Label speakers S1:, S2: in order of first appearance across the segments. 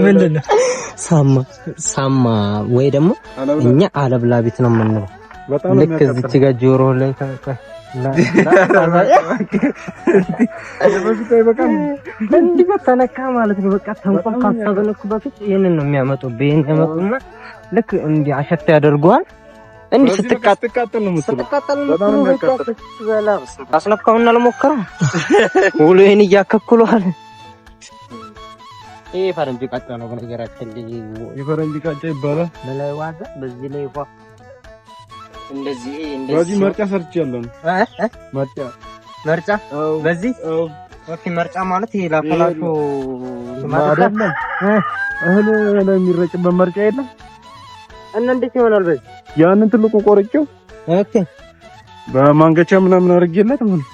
S1: ምንድን ነው ሳማ ወይ ደግሞ እኛ አለብላቢት ነው የምንለው። ልክ እዚች ጋር ጆሮ ላይ እንዲህ በተነካ ማለት ነው። በቃ ተንቆል ካሰበለኩ በፊት ይሄንን ነው የሚያመጡ። በእኔ ያመጡና ልክ እንዲህ አሸታ ያደርገዋል። እንዲህ ስትቃጠል ነው በጣም አስነካውና ለሞከረው ሁሉ ይሄን እያከኩሏል። ይሄ ፈረንጅ ቃጫ ነው በነገራችን ላይ የፈረንጅ ቃጫ ይባላል። ለላይ ዋዛ በዚህ ላይ ዋ እንደዚህ በዚህ መርጫ ሰርቻለሁ። መርጫ በዚህ ኦኬ። መርጫ ማለት ይሄ ላፈላሹ ማለት ነው። እህል ላይ የሚረጭበት መርጫ የለም እና እንዴት ይሆናል? በዚህ ያንን ትልቁ ቆርጬው ኦኬ በማንገቻ ምናምን አድርጌለት ማለት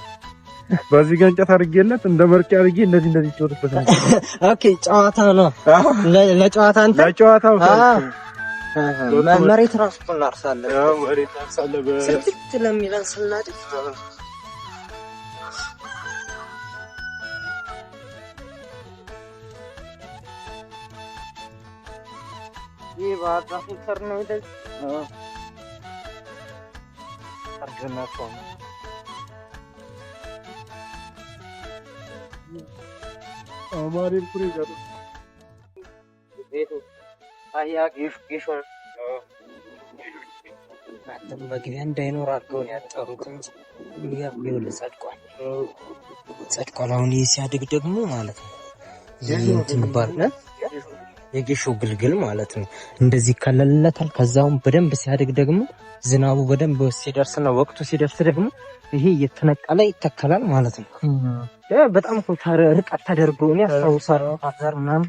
S1: በዚህ ጋር እንጨት አድርጌለት እንደ መርጫ አድርጌ እንደዚህ ትወጥበት ነው። ኦኬ ጨዋታ ነው ለጨዋታ አንተ ለጨዋታው መሬት ራሱ እናርሳለን። ያው መሬት እናርሳለን በስልት ለሚለን ስናድግ ይሄ ባጣፉ ተርኖ ይደግ አርገናቸው አማሪን ፕሪጋር ቤቱ አያ ጌሾ አጥም በግቢያ እንዳይኖር አድርገው ያጠሩት እንጂ ይሄው ጸድቋል። አሁን ይሄ ሲያድግ ደግሞ ማለት ነው እንትን ባርነ የጌሾ ግልግል ማለት ነው እንደዚህ ይከለልለታል። ከዛው በደንብ ሲያድግ ደግሞ ዝናቡ በደንብ ሲደርስና ወቅቱ ሲደርስ ደግሞ ይሄ እየተነቀለ ይተከላል ማለት ነው። በጣም ርቀት ተደርጎ ነው ያሳውሳል። አዛር ምናምን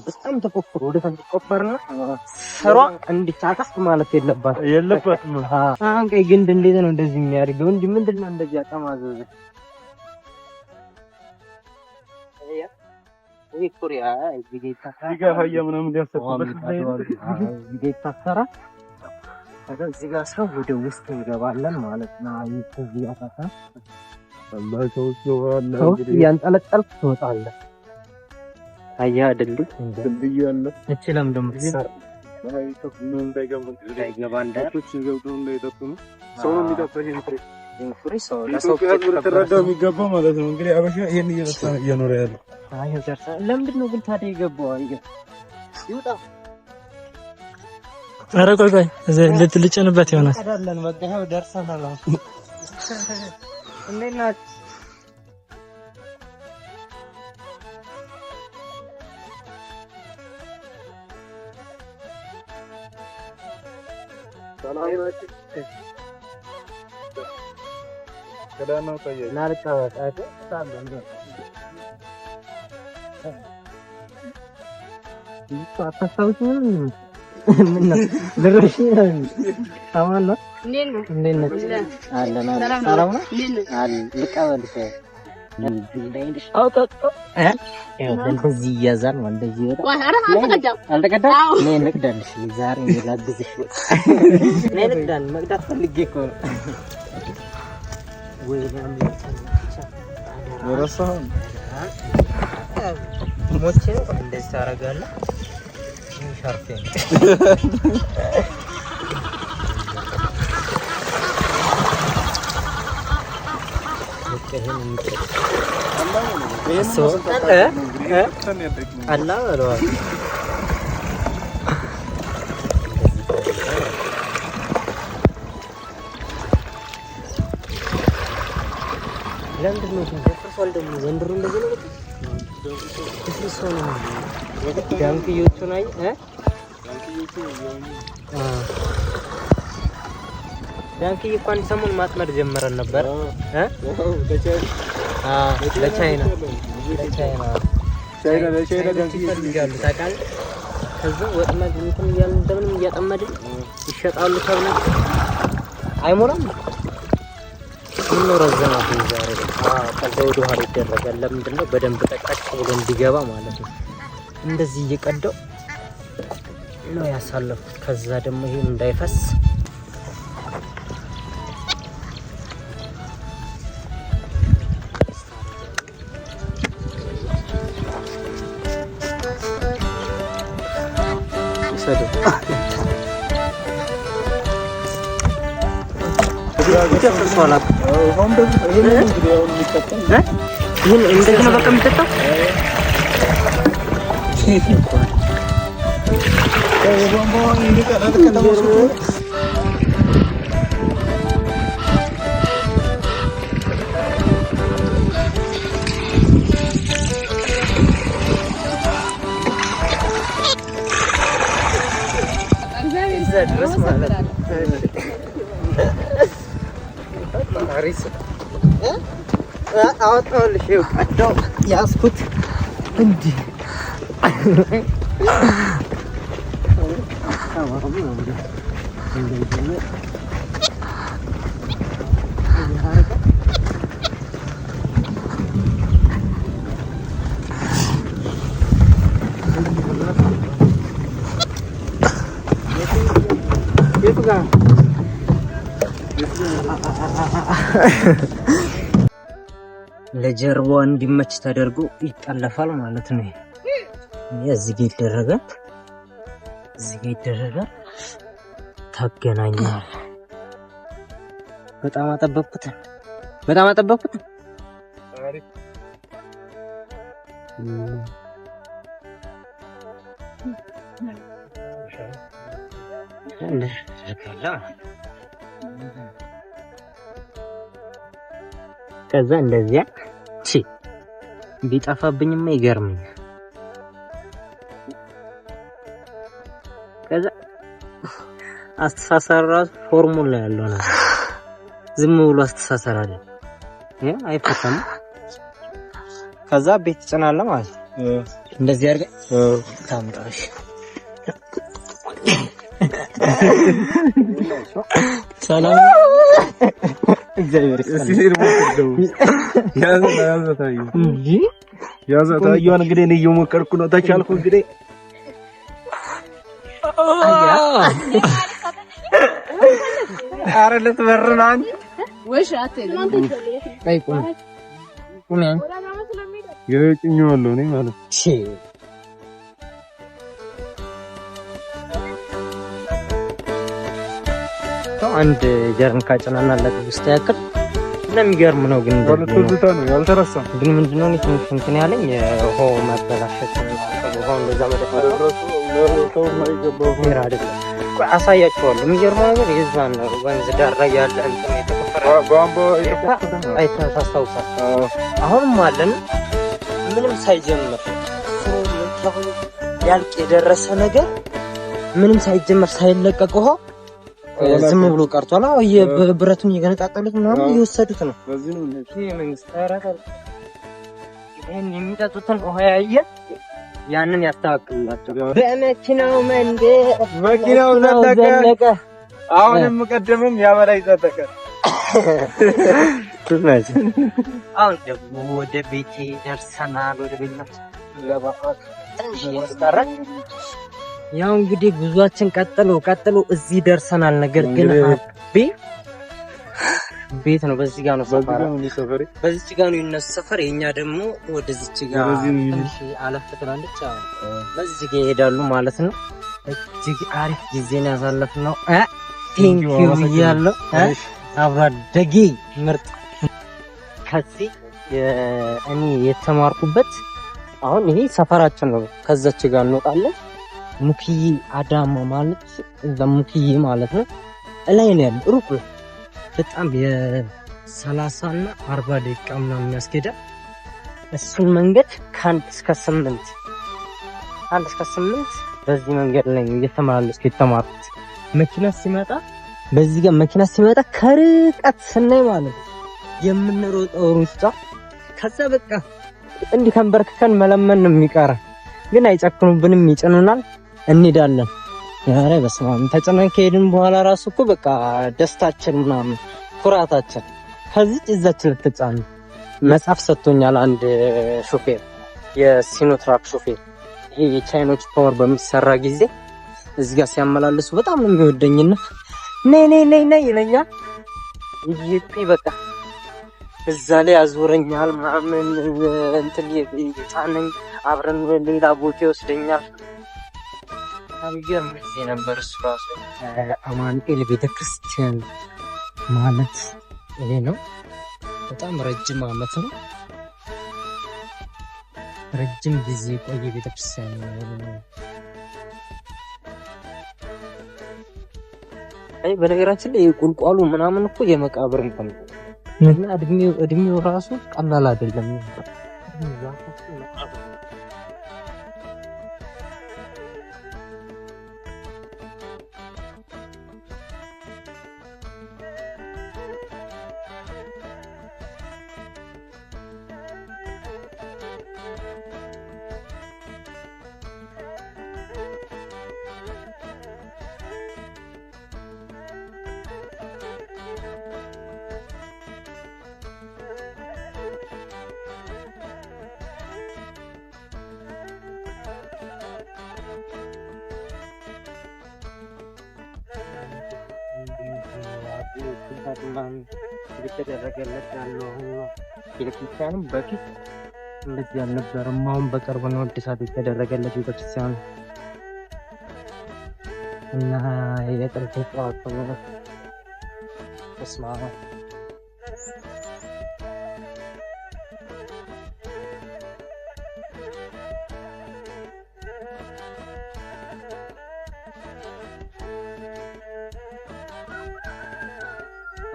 S1: በጣም ተቆፍሮ ወደ ተቆፈረና ሰሯ እንዲታቀፍ ማለት የለበትም። አሁን ቀይ ግንድ እንዴት ነው እንደዚህ የሚያደርገው እንጂ ምንድነው እንደዚህ አጠማዘዘ ይሄ ኮሪያ እዚህ ጋር ምናምን ያሰብኩበት እዚህ ታሰራ እዚህ ጋር ሰው ወደ ውስጥ እንገባለን ማለት ነው። እዚህ ያታታ ሰው ያንጠለጠልክ ትወጣለህ። አያ አይደል ድልድዩ ያለ እቺ ለምደም ተሰራ ማይ ተኩኑ እንዳይገባ እንዳይቶች ገብተው እንዳይጠጡ ነው ሰው ነው የሚጠጣው። ይሄን ፍሬ ሰው ለሰው ተረዳው የሚገባው ማለት ነው። እንግዲህ አበሻ ይሄን እየኖረ ያለው አይ ደርሳ ለምንድን ነው ግን ታዲያ ይገባው ይውጣ። ኧረ ቆይ ልትልጭንበት ይሆናል አይደለም። በቃ ይኸው ደርሰናል። እንዴት ናችሁ? ሰላም ናችሁ? ከዳና ታየ ናልቃው ታተ ታለን አታስታውሱ ምን ነው ለረሽ ታማና እንዴት ነው አለና ሰላም ነው አለ ልቀበልሽ አውጣ እንደዚህ ይያዛል እንደዚህ ይወጣ አልተቀዳም ነኝ ልቅዳልሽ ዛሬ ላግዝሽ ነኝ ልቅዳል መቅዳት ፈልጌ እኮ ወይ ወረሳው ሞቼ እንደዚህ ታረጋለህ ሻርፕ ዳንኪ እንኳን ሰሞን ማጥመድ ጀመረን ነበር ለቻይና ዳንኪ ይፈልጋሉ ታውቃለህ። ከዛ ወጥመድ እንትን እያልን እንደምንም እያጠመድን ይሸጣሉ ተብሎ አይሞላም
S2: ምን ረዘመ ዛሬ? ከዛ ወደ ኋላ ይደረጋል። ለምንድን ነው? በደንብ ጠቅጠቅ ብሎ እንዲገባ ማለት ነው። እንደዚህ እየቀደው ነው ያሳለፉት። ከዛ ደግሞ ይሄ እንዳይፈስ ይሄን እንደዚህ ነው በቃ የሚጠጣው። ድረስ ማለት ነው። አሪስ አውጣልሽ ይወጣው ያስኩት እንዴ ለጀርባው እንዲመች ተደርጎ ይጠለፋል ማለት ነው። እዚህ ጋር ይደረጋል፣ እዚህ ጋር ይደረጋል። ታገናኛል። በጣም አጠበቅኩት፣ በጣም አጠበቅኩት። ከዛ እንደዚያ ቢጠፋብኝማ ይገርመኛል። ከዛ አስተሳሰር ራሱ ፎርሙላ ያለው ነው። ዝም ብሎ አስተሳሰር አይደል? አይፈታም። ከዛ ቤት ጭናለ ማለት እንደዚህ አድርገህ ታምጣሽ። ሰላም እግዚአብሔር ያዘታዩን እንግዲህ እኔ እየሞከርኩ ነው። ተቻልኩ እንግዲህ ኧረ ልትበር ነው አንቺ ወሽ አትልም። አይቆም ቁም የጭኛለሁ እኔ ማለት አንድ ጀርን ካጨናናለት ውስጥ ያክል ለሚገርም ነው። ግን ወልቶታ ነው ያልተረሳ። ግን ምንድነው ነው ትንሽ እንትን ያለኝ ሆ ማበላሸት ነው። ሆን ለዛ መደረሱ ለሮቶ ማይገባው ሄራ አይደለም። አሳያችኋለሁ። የሚገርመው ነገር የዛን ወንዝ ዳር ላይ ያለ እንትን የተከፈረ ቧንቧ የተከፈረ አይታሳውሳል። አሁንም አለን ምንም ሳይጀምር ያልቅ የደረሰ ነገር ምንም ሳይጀምር ሳይለቀቅ ውሃ ዝም ብሎ ቀርቷል። የብረቱን እየገነጣጠሉት ምናምን እየወሰዱት ነው። በዚህ ነው መንግስት ታራካል። ይሄን የሚጠጡትን ውሃ ያየ ያንን ያስተካክላቸው። በመኪናው መንገድ መኪናው ዘለቀ። አሁንም ቀደምም ያበላይ ዘለቀ። ትናንት አሁን ደግሞ ወደ ቤቴ ደርሰናል። ወደ ቤታችን ለባፋት ትንሽ ያስቀራል። ያው እንግዲህ ጉዟችን ቀጥሎ እዚህ ደርሰናል። ነገር ግን ቤት ነው። በዚህ ጋር ነው ሰፈር፣ በዚህ ጋር ነው የነሱ ሰፈር። የኛ ደግሞ ወደዚህ ጋር ትንሽ አለፍ ትላለች። በዚህ ጋር ይሄዳሉ ማለት ነው። እጅግ አሪፍ ጊዜን ያሳለፍነው ቴንኪው ብያለሁ። አብሮ አደጌ ምርጥ ከዚህ እኔ የተማርኩበት አሁን ይሄ ሰፈራችን ነው። ከዛች ጋር እንወጣለን። ሙክዬ አዳማ ማለት ለሙክዬ ማለት ነው። ላይ ነው ያለው፣ ሩቅ ነው በጣም የ30 እና 40 ደቂቃ ምናምን የሚያስኬዳል። እሱን መንገድ ከ1 እስከ 8 በዚህ መንገድ ላይ እየተመላለስኩ የተማርኩት። መኪና ሲመጣ በዚህ ጋር መኪና ሲመጣ ከርቀት ስናይ ማለት ነው የምንሮጠው ሩጫ። ከዛ በቃ እንዲህ ከንበርክከን መለመን ነው የሚቀር፣ ግን አይጨክኑብንም፣ ይጭኑናል፣ እንሄዳለን። ያሬ በስማም ተጨናን ከሄድን በኋላ ራሱ እኮ በቃ ደስታችን ምናምን ኩራታችን ከዚህ እዛች ልትጫን መጽሐፍ ሰጥቶኛል አንድ ሾፌር፣ የሲኖትራክ ሾፌር። ይሄ የቻይኖች ፓወር በሚሰራ ጊዜ እዚህ ጋር ሲያመላልሱ በጣም ነው የሚወደኝና ነይ ይለኛል። ይሄ በቃ እዛ ላይ ያዞረኛል ምናምን እንትን የጫነኝ አብረን ሌላ ቦታ ይወስደኛል። የሚገርም ጊዜ ነበር እሱ ራሱ። አማኑኤል ቤተክርስቲያን ማለት ይሄ ነው። በጣም ረጅም ዓመት ነው። ረጅም ጊዜ ቆየ ቤተክርስቲያን ነው። አይ በነገራችን ላይ ቁልቋሉ ምናምን እኮ የመቃብር እንኳን እና እድሜው ራሱ ቀላል አይደለም። እየተደረገለት ያለው ቤተክርስቲያንም በፊት እንደዚህ አልነበረም። አሁን በቅርብ ነው እድሳት የተደረገለት ቤተክርስቲያን እና የጥንት ቋት ነው። እስማ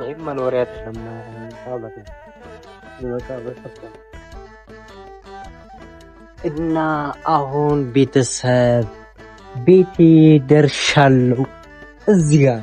S2: ይሄ መኖሪያ አይደለም። እና አሁን ቤተሰብ ቤቴ ደርሻለሁ። እዚህ ጋር